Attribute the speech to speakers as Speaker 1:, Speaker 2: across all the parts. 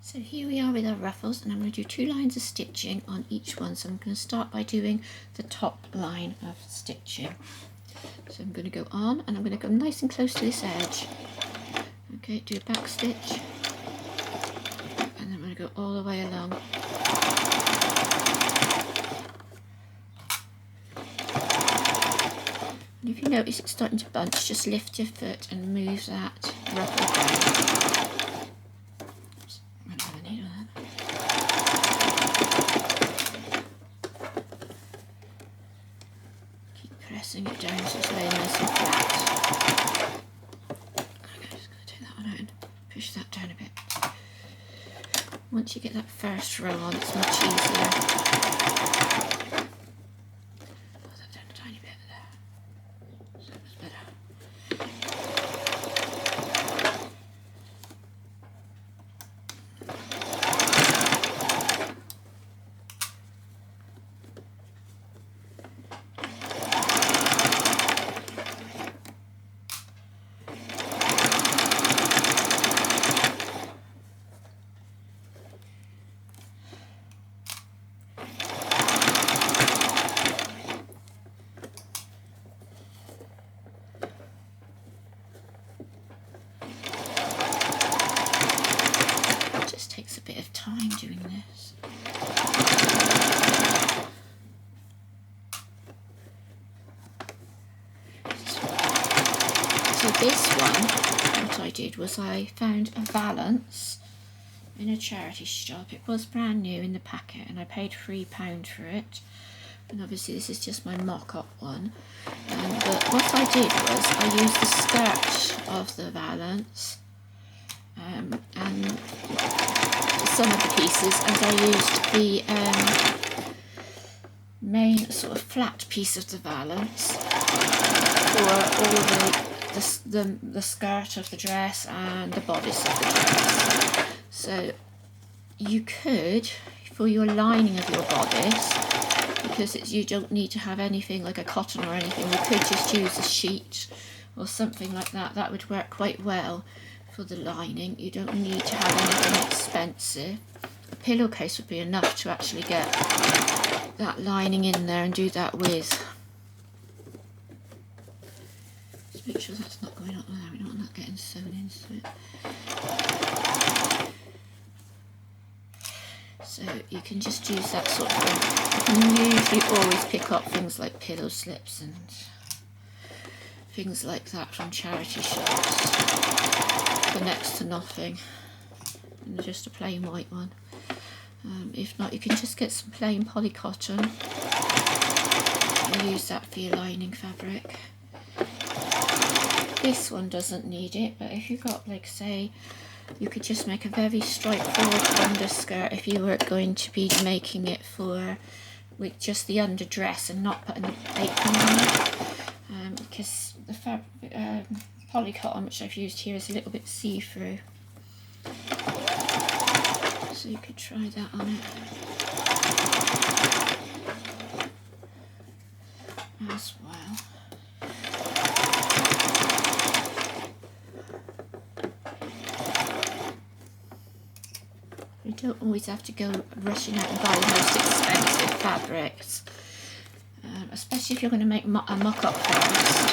Speaker 1: So here we are with our ruffles, and I'm going to do 2 lines of stitching on each one. So I'm going to start by doing the top line of stitching. So I'm going to go on, and I'm going to go nice and close to this edge. Okay, do a back stitch, and then I'm going to go all the way along. And if you notice it's starting to bunch, just lift your foot and move that ruffle down. Pressing it down so it's laying nice and flat. Okay, just going to take that one out and push that down a bit. Once you get that first row on, it's much easier. Pull that down a tiny bit there. So it's better. Takes a bit of time doing this. So this one, what I did was I found a valance in a charity shop. It was brand new in the packet and I paid £3 for it. And obviously this is just my mock-up one. But what I did was I used the skirt of the valance and some of the pieces, and I used the main sort of flat piece of the valance for all the skirt of the dress and the bodice of the dress. So you could, for your lining of your bodice, because you don't need to have anything like a cotton or anything, you could just use a sheet or something like that. That would work quite well for the lining. You don't need to have anything expensive. A pillowcase would be enough to actually get that lining in there and do that with. Just make sure that's not going up there. We don't want that getting sewn into it. So you can just use that sort of thing. You can usually always pick up things like pillow slips and things like that from charity shops for next to nothing, and just a plain white one. If not, you can just get some plain polycotton and use that for your lining fabric. This one doesn't need it, but if you've got, like, say, you could just make a very straightforward underskirt if you were going to be making it for with just the underdress and not putting the apron on it, because the fabric polycotton which I've used here is a little bit see-through, so you could try that on it as well. You don't always have to go rushing out and buy the most expensive fabrics, especially if you're going to make a mock-up first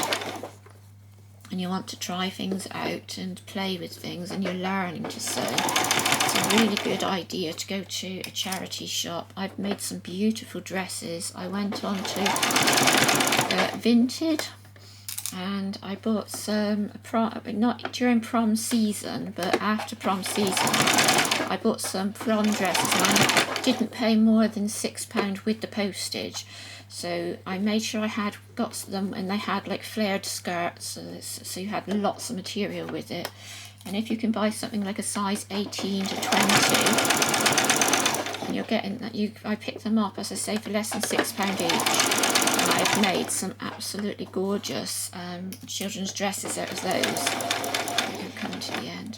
Speaker 1: and you want to try things out and play with things and you're learning to sew. It's a really good idea to go to a charity shop. I've made some beautiful dresses. I went on to Vinted and I bought some, not during prom season, but after prom season, I bought some prom dresses and I didn't pay more than £6 with the postage. So I made sure I had got them, and they had like flared skirts, so you had lots of material with it. And if you can buy something like a size 18 to 20, and you're getting that, I picked them up, as I say, for less than £6 each. And I've made some absolutely gorgeous children's dresses out of those. We can come to the end.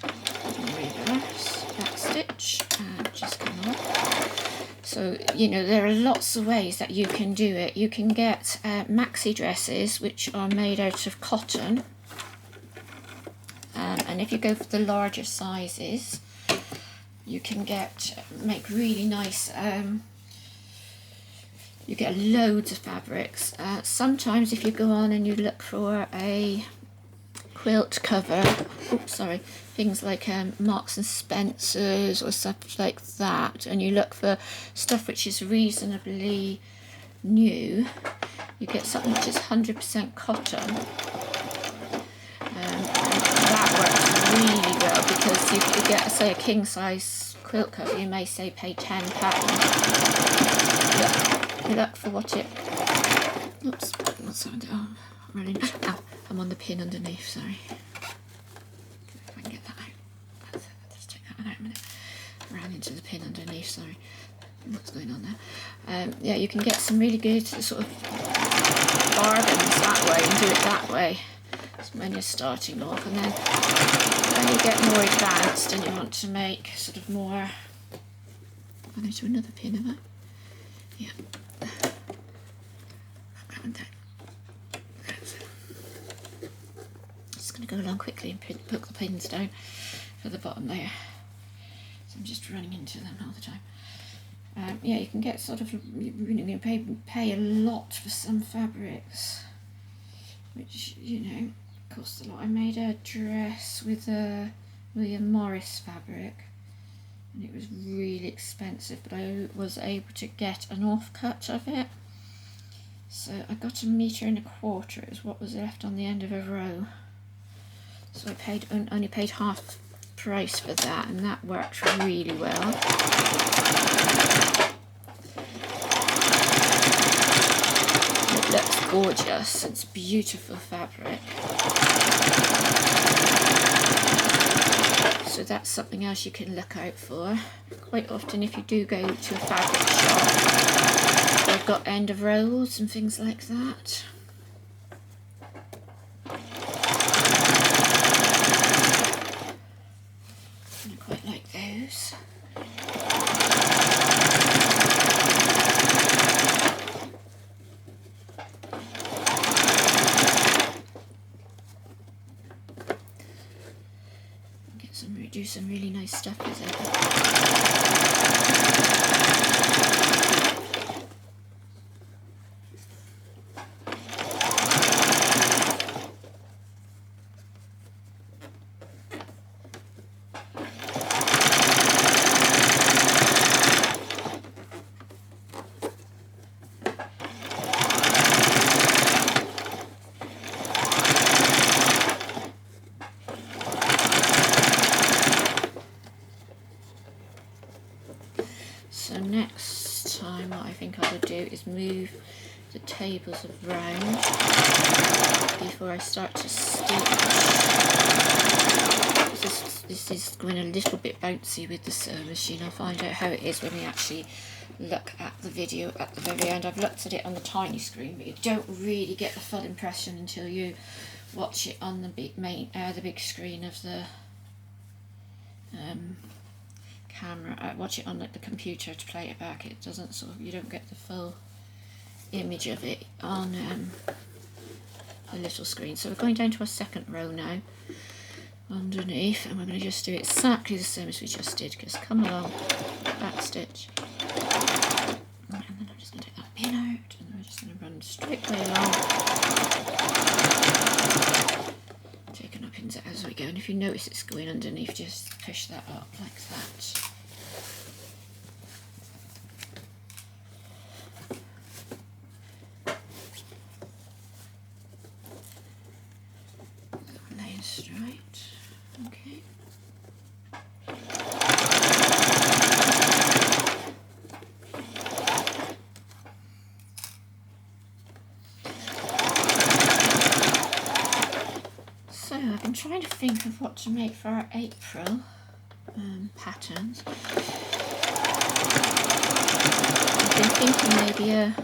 Speaker 1: Reverse, back stitch, and just come off. So, you know, there are lots of ways that you can do it. You can get maxi dresses which are made out of cotton, and if you go for the larger sizes, you can make really nice, you get loads of fabrics. Sometimes if you go on and you look for a quilt cover, oops, sorry, things like Marks and Spencer's or stuff like that, and you look for stuff which is reasonably new, you get something which is 100% cotton. And that works really well, because you get, say, a king size quilt cover, you may say pay £10. Look for what it, oops, what's happened? Oh, I'm on the pin underneath, sorry. If I can get that out. Let's take that one out a minute. Ran into the pin underneath, sorry. What's going on there? Yeah, you can get some really good sort of bargains that way and do it that way when you're starting off, and then when you get more advanced and you want to make sort of more, I need to another pin, have I? Yeah. Just going to go along quickly and put the pins down for the bottom there. So I'm just running into them all the time. Yeah, you can get sort of, you pay a lot for some fabrics, which, you know, cost a lot. I made a dress with a William Morris fabric, and it was really expensive, but I was able to get an offcut of it. So I got 1.25 meters, it was what was left on the end of a row. So I only paid half price for that, and that worked really well. It looks gorgeous, it's beautiful fabric. So that's something else you can look out for. Quite often if you do go to a fabric shop, they've got end of rolls and things like that. I quite like those. Do some really nice stuff with it. So next time what I think I will do is move the tables around before I start to stitch. This is going a little bit bouncy with the sewing machine. I'll find out how it is when we actually look at the video at the very end. I've looked at it on the tiny screen, but you don't really get the full impression until you watch it on the big screen of the camera. I watch it on the computer to play it back. It doesn't you don't get the full image of it on a little screen. So we're going down to our second row now underneath, and we're going to just do exactly the same as we just did. Just come along, back stitch, and then I'm just going to take that pin out, and then we're just going to run straight way along, taking our pins out as we go. And if you notice it's going underneath, just push that up like that. Laying straight, okay. So I've been trying to think of what to make for our April patterns. I've been thinking maybe a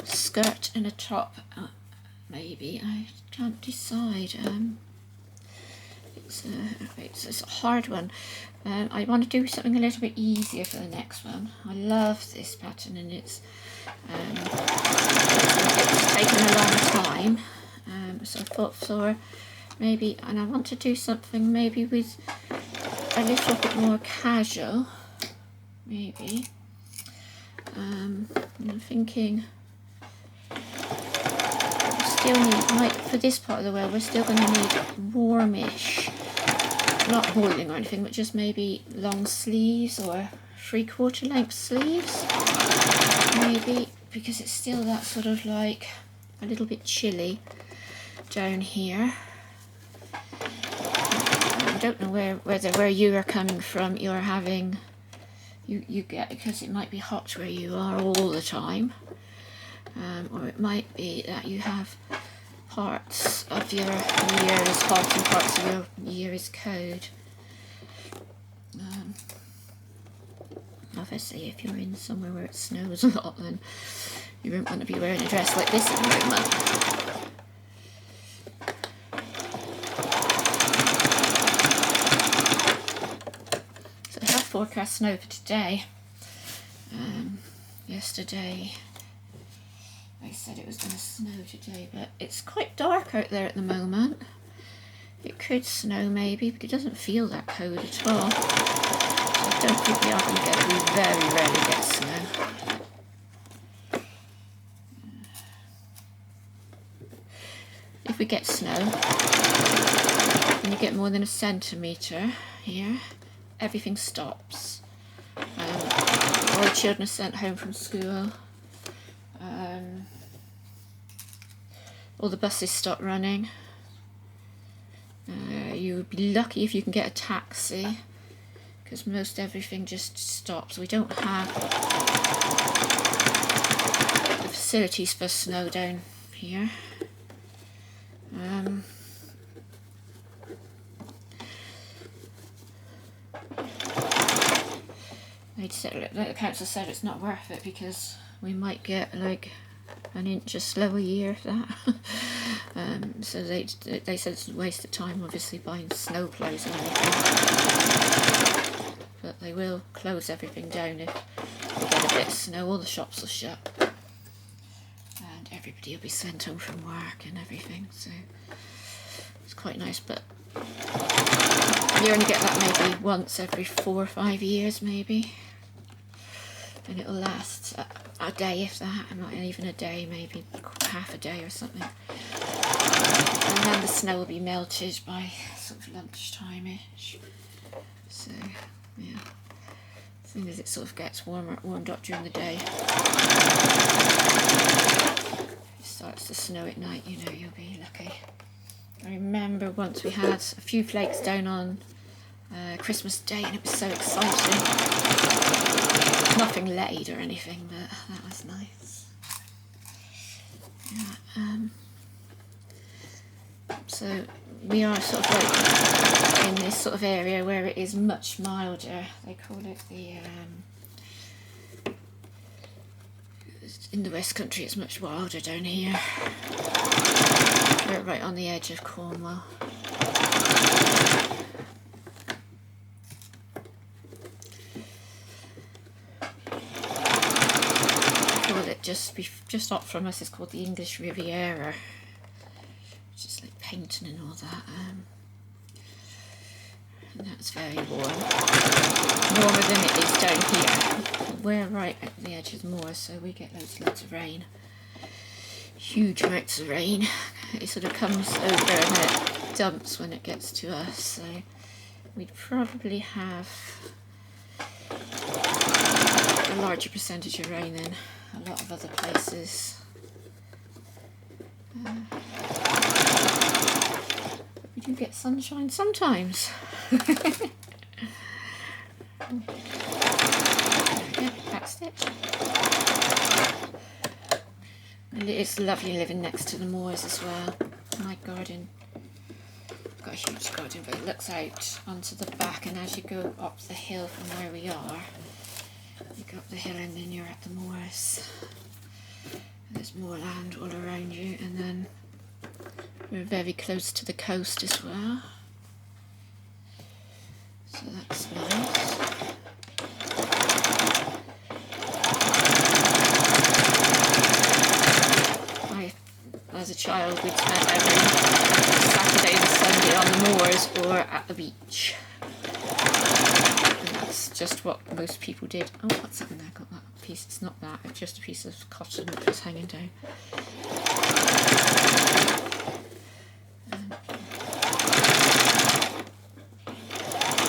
Speaker 1: skirt and a top, maybe. I can't decide. It's a hard one. I want to do something a little bit easier for the next one. I love this pattern, and it's taken a long time. So I thought for maybe, and I want to do something maybe with a little bit more casual, maybe. I'm thinking we still need, for this part of the world, we're still going to need warmish, not boiling or anything, but just maybe long sleeves or 3/4 length sleeves, maybe, because it's still that sort of like a little bit chilly down here. I don't know where you are coming from, you're having, you get, because it might be hot where you are all the time, or it might be that you have parts of your year is hot and parts of your year is cold. Obviously, if you're in somewhere where it snows a lot, then you won't want to be wearing a dress like this at the moment. So I have forecast snow for today. Yesterday they said it was going to snow today, but it's quite dark out there at the moment. It could snow maybe, but it doesn't feel that cold at all. So I don't think we are going to get it. We very rarely get snow. If we get snow, and you get more than a centimetre here, everything stops. All the children are sent home from school. All the buses stop running. You would be lucky if you can get a taxi, because most everything just stops. We don't have the facilities for snow down here. The council said it's not worth it because we might get like an inch a slower year if that. So they said it's a waste of time, obviously, buying snow plows and everything. But they will close everything down if we get a bit of snow. All the shops will shut, and everybody will be sent home from work and everything. So it's quite nice, but you only get that maybe once every 4 or 5 years, maybe. And it'll last a day, if that, not even a day, maybe half a day or something. And then the snow will be melted by sort of lunchtime-ish. So, yeah, as soon as it sort of gets warmed up during the day, it starts to snow at night, you know, you'll be lucky. I remember once we had a few flakes down on Christmas Day, and it was so exciting. Nothing laid or anything, but that was nice. Yeah, so we are sort of like in this sort of area where it is much milder. They call it the in the West Country it's much wilder down here. We're right on the edge of Cornwall. Just up from us is called the English Riviera, which is like painting and all that, and that's very warm, warmer than it is down here. We're right at the edge of the moor, so we get loads of rain, huge amounts of rain. It sort of comes over and then it dumps when it gets to us, so we'd probably have a larger percentage of rain than a lot of other places. But we do get sunshine sometimes. Back stitch. And it's lovely living next to the moors as well. My garden, I've got a huge garden, but it looks out onto the back, and as you go up the hill from where we are, you go up the hill and then you're at the moors. And there's more land all around you, and then we're very close to the coast as well. So that's nice. As a child, we'd spend every Saturday and Sunday on the moors or at the beach. just what most people did. Oh, what's that in there? Got that piece. It's not that. It's just a piece of cotton that was hanging down.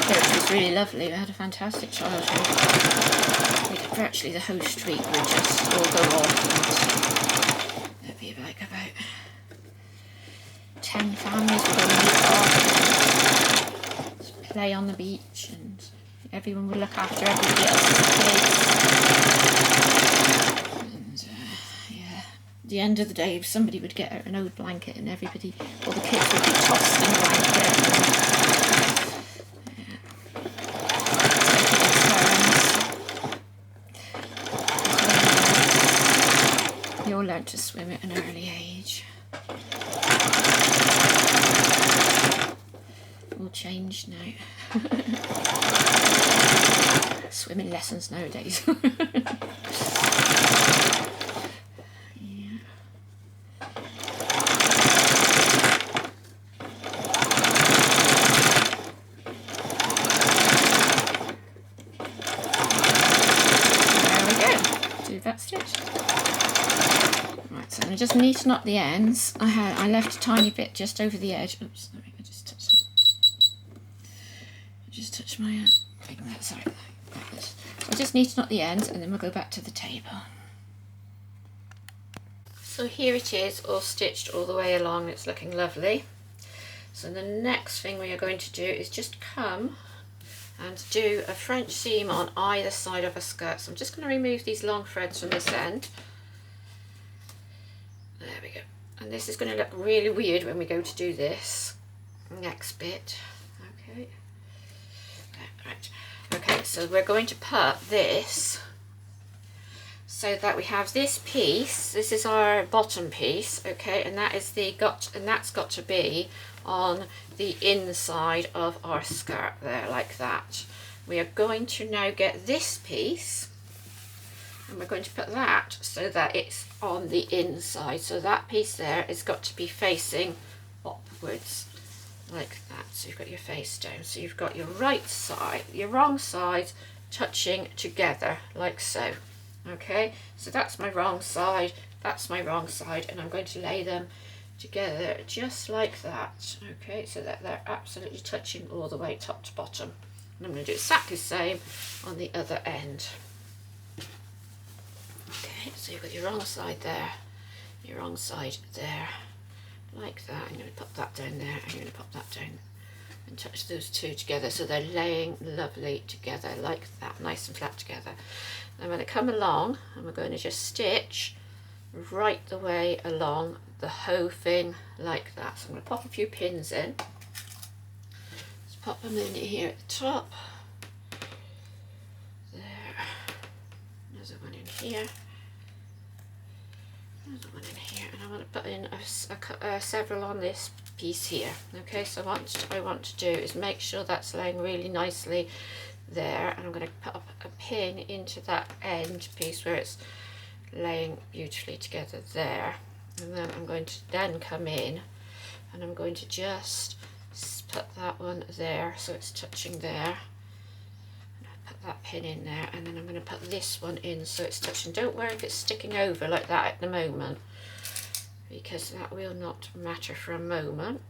Speaker 1: It was really lovely. We had a fantastic childhood. Virtually the whole street would just all go off. And there'd be like about 10 families would all meet off, play on the beach, and everyone would look after everybody else's kids. And yeah, at the end of the day, somebody would get an old blanket, and everybody, all the kids would be tossed in the blanket. And, you all learned to swim at an early age. All changed now. Swimming lessons nowadays. Yeah. There we go. Do that stitch. Right, so I just neaten up the ends. I left a tiny bit just over the edge. Oops, sorry, I just touched that. Just touch my sorry, like this. So I'll just neaten up the ends and then we'll go back to the table. So here it is, all stitched all the way along. It's looking lovely. So the next thing we are going to do is just come and do a French seam on either side of a skirt. So I'm just going to remove these long threads from this end. There we go. And this is going to look really weird when we go to do this next bit. Okay. Right. Okay, so we're going to put this so that we have this piece. This is our bottom piece, okay, and that's got to be on the inside of our skirt there, like that. We are going to now get this piece and we're going to put that so that it's on the inside. So that piece there has got to be facing upwards, like that. So you've got your face down. So you've got your right side, your wrong side touching together, like so. Okay, so that's my wrong side, that's my wrong side, and I'm going to lay them together just like that. Okay, so that they're absolutely touching all the way top to bottom. And I'm going to do exactly the same on the other end. Okay, so you've got your wrong side there, your wrong side there, like that. I'm going to pop that down there, I'm going to pop that down and touch those two together so they're laying lovely together like that, nice and flat together. I'm going to come along and we're going to just stitch right the way along the whole thing like that. So I'm going to pop a few pins in. Let's pop them in here at the top. There. Another one in here. Another one in here. And I want to put in several on this piece here. Okay, so what I want to do is make sure that's laying really nicely there, and I'm going to put a pin into that end piece where it's laying beautifully together there, and then I'm going to then come in and I'm going to just put that one there so it's touching there. Put that pin in there, and then I'm going to put this one in so it's touching. Don't worry if it's sticking over like that at the moment, because that will not matter for a moment.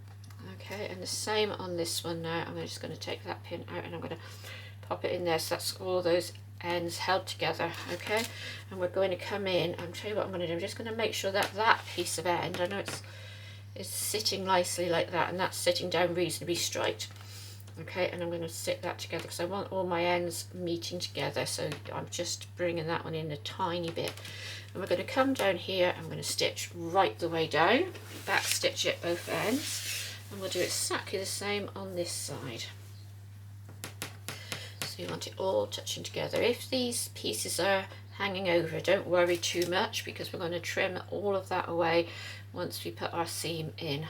Speaker 1: Okay, and the same on this one now. I'm just going to take that pin out and I'm going to pop it in there so that's all those ends held together. Okay, and we're going to come in. I'll tell you what I'm going to do. I'm just going to make sure that that piece of end, I know it's sitting nicely like that, and that's sitting down reasonably straight. Okay, and I'm going to sit that together because I want all my ends meeting together, so I'm just bringing that one in a tiny bit. And we're going to come down here, I'm going to stitch right the way down, back stitch it both ends, and we'll do exactly the same on this side. So you want it all touching together. If these pieces are hanging over, don't worry too much because we're going to trim all of that away once we put our seam in.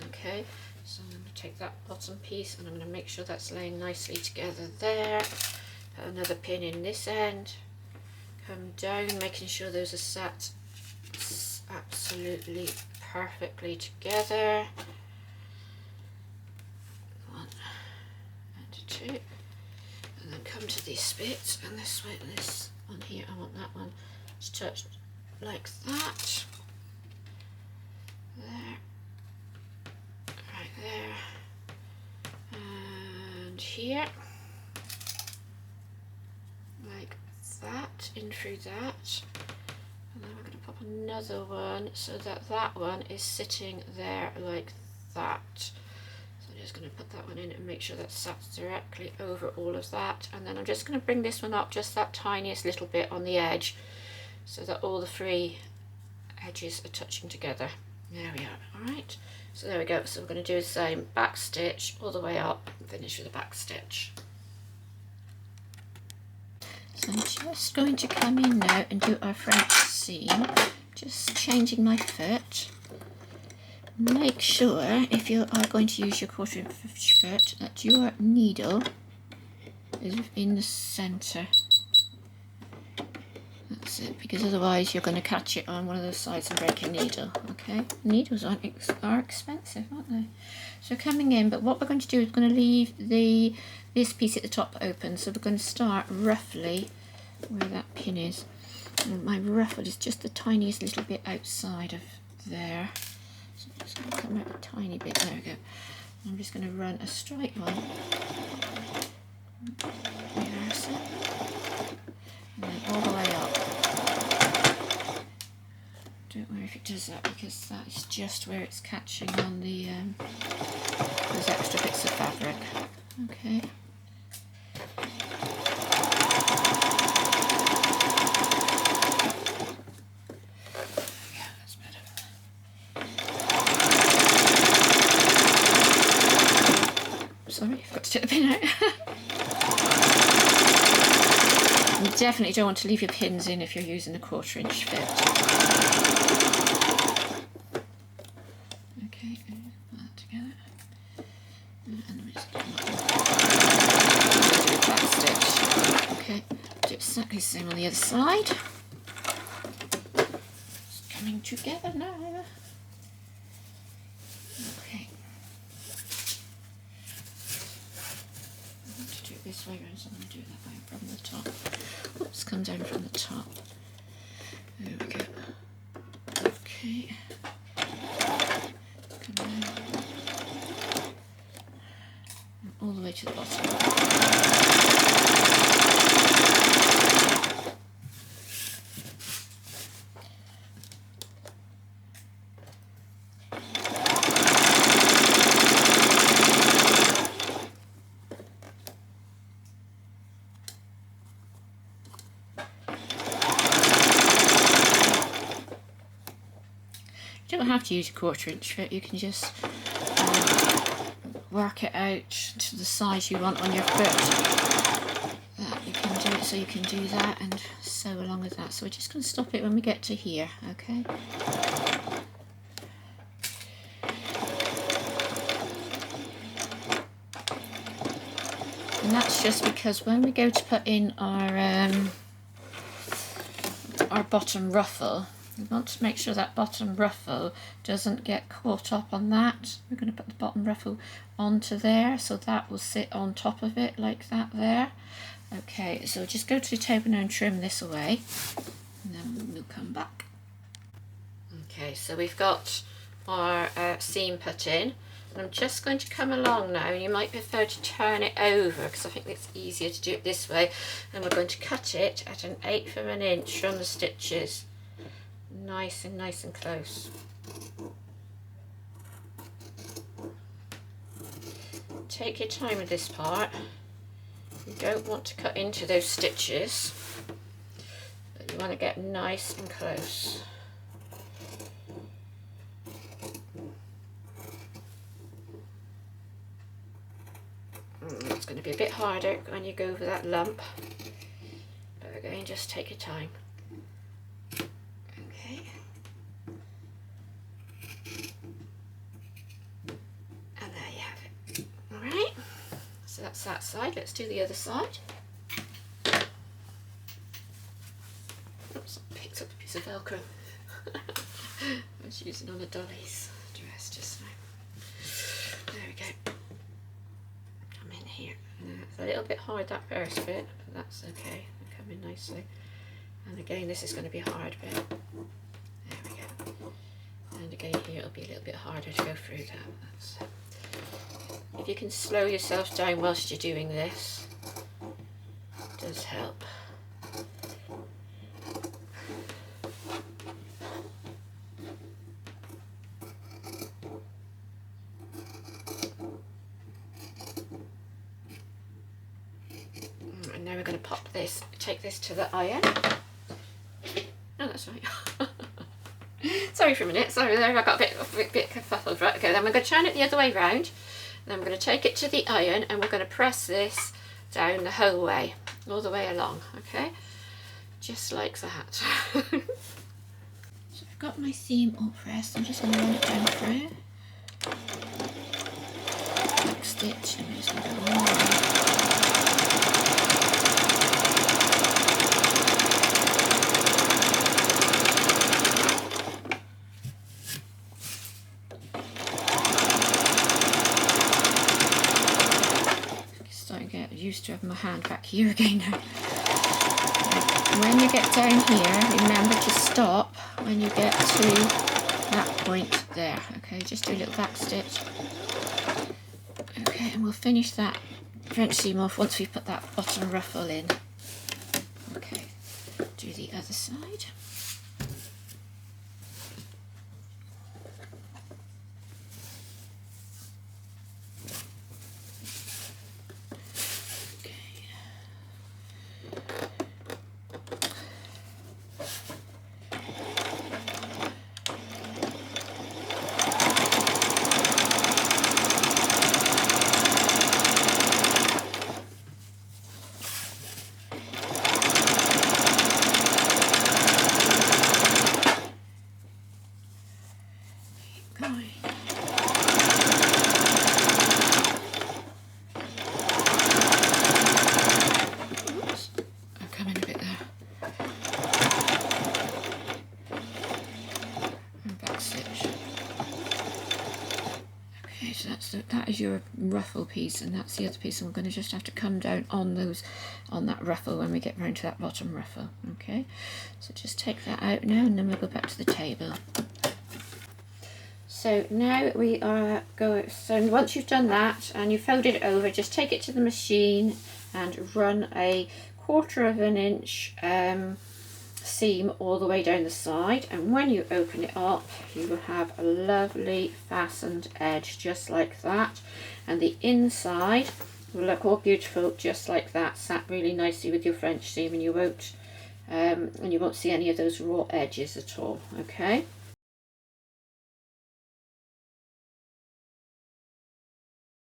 Speaker 1: Okay, so I'm going to take that bottom piece and I'm going to make sure that's laying nicely together there. Put another pin in this end, come down, making sure those are sat absolutely perfectly together. 1 and 2, and then and come to this bit, and this way, this one here, I want that one to touch like that. There, right there, and here, like that, in through that. And then we're going to pop another one so that that one is sitting there like that. So I'm just going to put that one in and make sure that sats directly over all of that. And then I'm just going to bring this one up just that tiniest little bit on the edge so that all the three edges are touching together. There we are. Alright, so there we go. So we're going to do the same back stitch all the way up and finish with a back stitch. So I'm just going to come in now and do our French seam, just changing my foot. Make sure, if you are going to use your 1/4" foot, that your needle is in the centre. That's it, because otherwise you're going to catch it on one of those sides and break your needle. Okay, needles are expensive, aren't they? So coming in, but what we're going to do is we're going to leave this piece at the top open. So we're going to start roughly where that pin is. And my ruffle is just the tiniest little bit outside of there. So I'm just going to come out a tiny bit. There we go. I'm just going to run a straight one. Reverse it. And then all the way up. Don't worry if it does that, because that is just where it's catching on the those extra bits of fabric. Okay. Yeah, that's better. Sorry, I forgot to take the pin out. You definitely don't want to leave your pins in if you're using a 1/4" fit. Okay, put that together. And we're just going to do a back stitch. Okay, do exactly the same on the other side. It's coming together now. Okay. I want to do it this way around, so I'm going to do it that way from the top. Oops, come down from the top. There we go. Okay. Come down. And all the way to the bottom. You don't have to use a 1/4" fit, you can just work it out to the size you want on your foot. You can do it so you can do that and sew along with that. So we're just going to stop it when we get to here, okay? And that's just because when we go to put in our bottom ruffle, we want to make sure that bottom ruffle doesn't get caught up on that. We're going to put the bottom ruffle onto there, so that will sit on top of it like that there. Okay, so just go to the table now and trim this away, and then we'll come back. Okay, so we've got our seam put in, and I'm just going to come along now, and you might prefer to turn it over because I think it's easier to do it this way, and we're going to cut it at 1/8 of an inch from the stitches. Nice and close. Take your time with this part. You don't want to cut into those stitches, but you want to get nice and close. It's going to be a bit harder when you go over that lump, but again, just take your time. Okay. And there you have it. Alright, so that's that side. Let's do the other side. Oops, I picked up a piece of Velcro. I was using on a dolly's dress just now. There we go. Come in here. It's a little bit hard, that first bit, but that's okay. They're coming nicely. And again, this is going to be a hard bit. There we go. And again here it'll be a little bit harder to go through that. If you can slow yourself down whilst you're doing this, it does help. And now we're going to pop this, take this to the iron. Oh, that's right. Sorry for a minute, sorry there, I got a bit kerfuffled. Right, okay, then we're going to turn it the other way round. Then we're going to take it to the iron and we're going to press this down the whole way, all the way along, okay? Just like that. So I've got my seam all pressed, I'm just going to run it down through. Back stitch, and I'm just going to go all the way. Used to have my hand back here again now. When you get down here, remember to stop when you get to that point there. Okay, just do a little back stitch. Okay, and we'll finish that French seam off once we put that bottom ruffle in. Okay, do the other side. That is your ruffle piece, and that's the other piece, and we're going to just have to come down on that ruffle when we get round to that bottom ruffle. Okay, so just take that out now, and then we'll go back to the table. So now we are going, so once you've done that and you fold it over, just take it to the machine and run a 1/4 of an inch seam all the way down the side, and when you open it up you will have a lovely fastened edge just like that, and the inside will look all beautiful just like that, sat really nicely with your French seam, and you won't see any of those raw edges at all. Okay,